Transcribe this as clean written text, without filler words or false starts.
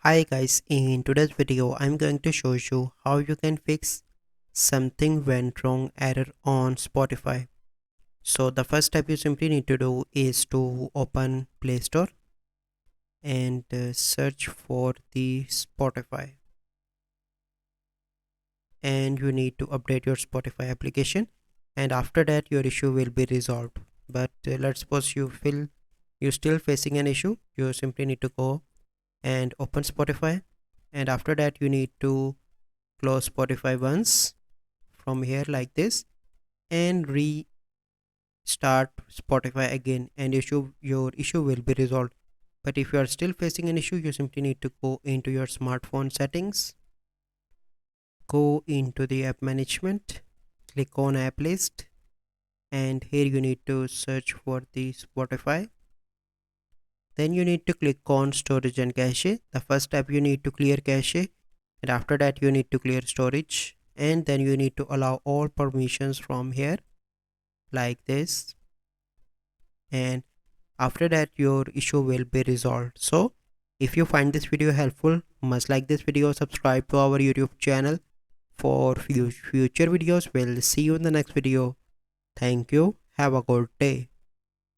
Hi guys, in today's video I'm going to show you how you can fix something went wrong error on Spotify. So the first step you simply need to do is to open Play Store and search for the Spotify, and you need to update your Spotify application, and after that your issue will be resolved. But let's suppose you still facing an issue. You simply need to go and open Spotify, and after that you need to close Spotify once from here like this and restart Spotify again, and your issue will be resolved. But if you are still facing an issue, you simply need to go into your smartphone settings, go into the app management, click on app list, and here you need to search for the Spotify. Then you need to click on storage and cache. The first step, you need to clear cache, and after that you need to clear storage, and then you need to allow all permissions from here like this, and after that your issue will be resolved. So if you find this video helpful, must like this video, subscribe to our YouTube channel for future videos. We'll see you in the next video. Thank you, have a good day.